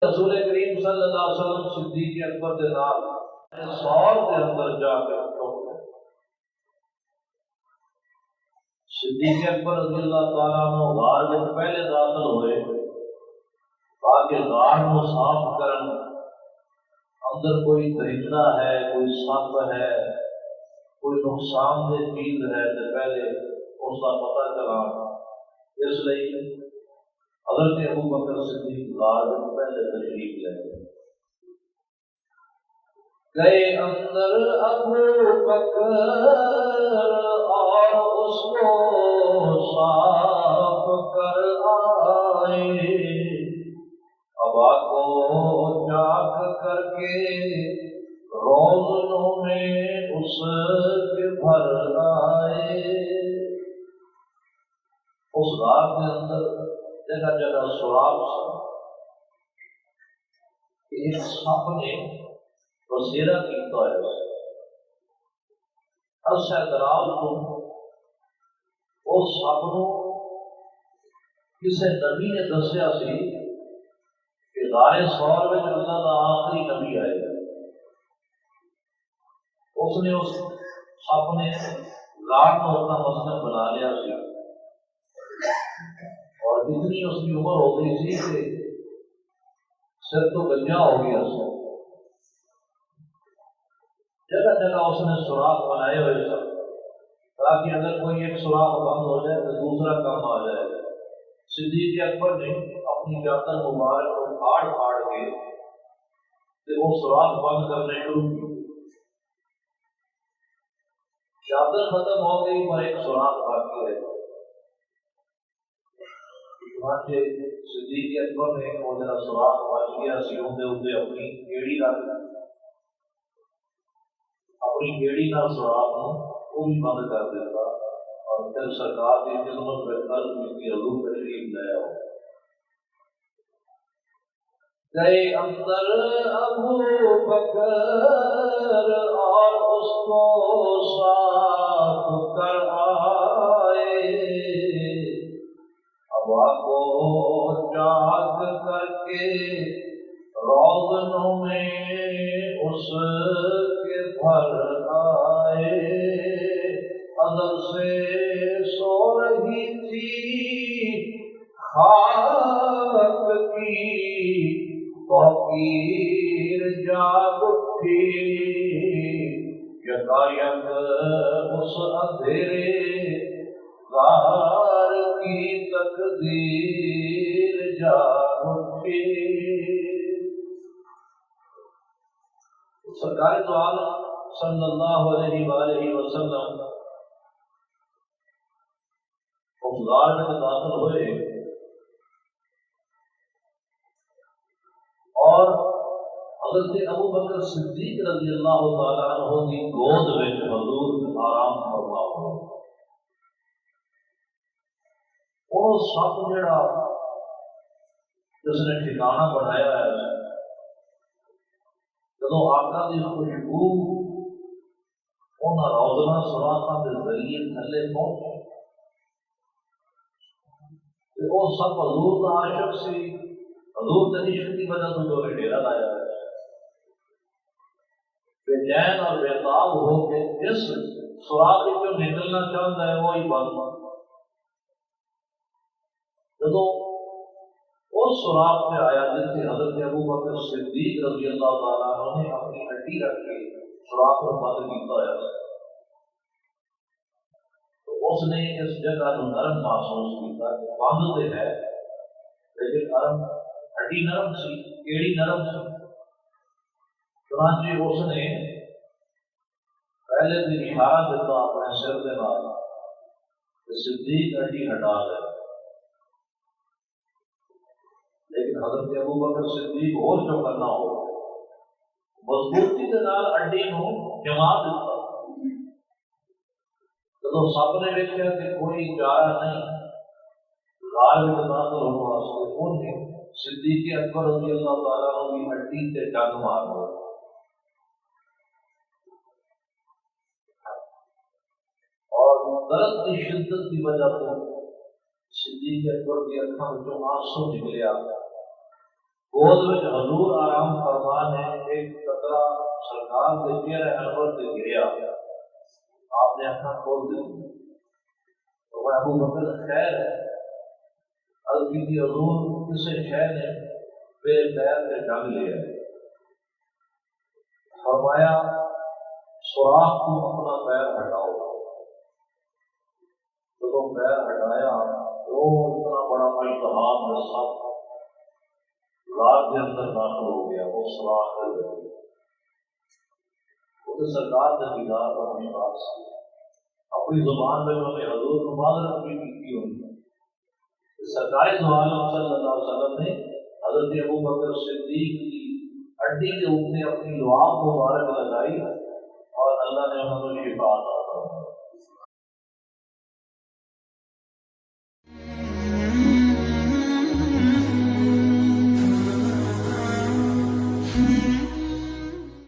رسول کریم صلی اللہ علیہ وسلم صدیق اکبر کے نال سال کے اندر جا کر چھوڑ گئے۔ صدیق اکبر رضی اللہ تعالیٰ عنہ غار میں پہلے داخل ہوئے تاکہ غار کو صاف کرن، اندر کوئی درندہ ہے، کوئی سانپ ہے، کوئی نقصان دہ چیز ہے تو پہلے اس کا پتہ چلا۔ اس لیے حضرت ابو بکر صدیق غار میں پہلے تشریف لے گئے اندر ابو بکر اور اس کو صاف کر آئے، ابا کو چاک کر کے روزنوں میں اس کے بھر آئے۔ اس غار کے اندر جگہ جگہ سراب سے ایک سانپ نے بسیرا کیتا ہے، عرصہ دراز کو اس سانپ نو کسی نبی نے دسیا سی کہ غار ثور میں اللہ کا آخری نبی آئے گا۔ اس نے اس سانپ نے غار کو اپنا مسکن بنا لیا سی، اور اتنی اس کی عمر ہو گئی تھی کہ سر تو گنجا ہو گیا سی۔ جگہ جگہ اس نے سوراخ بنائے ہوئے سن تاکہ اگر کوئی ایک سوراخ بند ہو جائے تو دوسرا کام آ جائے گا۔ صدیق اکبر نے اپنی چادر مبارک کو پھاڑ پھاڑ کے وہ سوراخ بند کرنے شروع کی۔ چادر ختم ہو گئی پر ایک سوراخ باقی ہے۔ چنانچہ صدیق اکبر نے وہ جرا سوراخ بچ گیا سی اندے اپنی ایڑی رکھ اپنی ایڑی نہ سوراخ وہ بھی بند کر دیتا، اور پھر سرکار کی خدمت میں عرض کی حضور تشریف لے آؤ۔ گئے اندر ابو بکر اور اس کو صاف کر آئے، ابا کو چاک کر کے روزنوں میں اس کے بھر آئے۔ ازل سے سو رہی تھی خاک کی توقیر جاگ اٹھی، یکایک اس اندھیرے غار کی تقدیر جاگ اٹھی۔ سرکار تو عالم صلی اللہ علیہ وآلہ وسلم اس غار میں داخل ہوئے اور حضرت ابو بکر صدیق رضی اللہ تعالیٰ عنہ کی گود میں حضور آرام فرما ہوئے۔ وہ سب جڑا جس نے ٹھکانہ بنایا ہے، جدو آقا کی خوشبو انہاں روزنہ سوراخاں کے ذریعے تھلے پہنچے، وہ سب حضور کا عاشق سی، حضور کے عشق کی وجہ سے جو ڈیرا لایا ہے، بے چین اور بےتاب ہو کے جس سوراخ جو نکلنا چاہتا ہے وہی بند۔ جدو اس سوراخ سے آیا جس سے حضرت ابو بکر صدیق رضی اللہ تعالیٰ عنہ نے اپنی ہڈی رکھ کے سوراخ کو بند کیتا ہے، تو اس نے اس جگہ کو نرم محسوس کیا کہ بند تو ہے لیکن نرم، ہڈی نرم سی، ایڑی نرم سی۔ چنانچہ اس نے پہلے بھی اشارہ دیتا اپنے سر کے نال کہ صدیق ہڈی ہٹا دے، لیکن حضرت ابو بکر صدیق اور جو کرنا ہو مضبوطی کے نال ہڈی نو جما دیتا۔ جب سب نے دیکھا کہ کوئی چارہ نہیں غار میں داخل ہونے واسطے، انہیں صدیق اکبر رضی اللہ تعالیٰ عنہ کی ہڈی سے ڈنگ مار دیا، اور درد کی شدت کی وجہ سے صدیق اکبر کی آنکھوں میں آنسو نکلے آ گیا۔ گود میں حضور آرام فرمان ہے، ایک قطرہ سرکار کے چہرے انور سے گریا، آپ نے اپنا کھول دی تو وہ ابو بکر خیر ہے، عرض کی حضور کسی شے نے میرے پیر سے ڈنگ لیا ہے، فرمایا سوراخ تم اپنا پیر ہٹاؤ، تو تم پیر ہٹایا وہ اتنا بڑا التحاب میں سب غار کے اندر داخل ہو گیا، وہ سوراخ کر گیا، وہ تو سرکار نے دیدار اپنی بات سے اپنی زبان میں انہوں نے حضور کو معذرت بھی کی ہوئی، سرکاری زبان صلی اللہ علیہ وسلم نے حضرت ابو بکر صدیق کی ہڈی کے اوپر اپنی لعاب مبارک لگائی اور اللہ نے انہوں نے شفا عطا فرمائی۔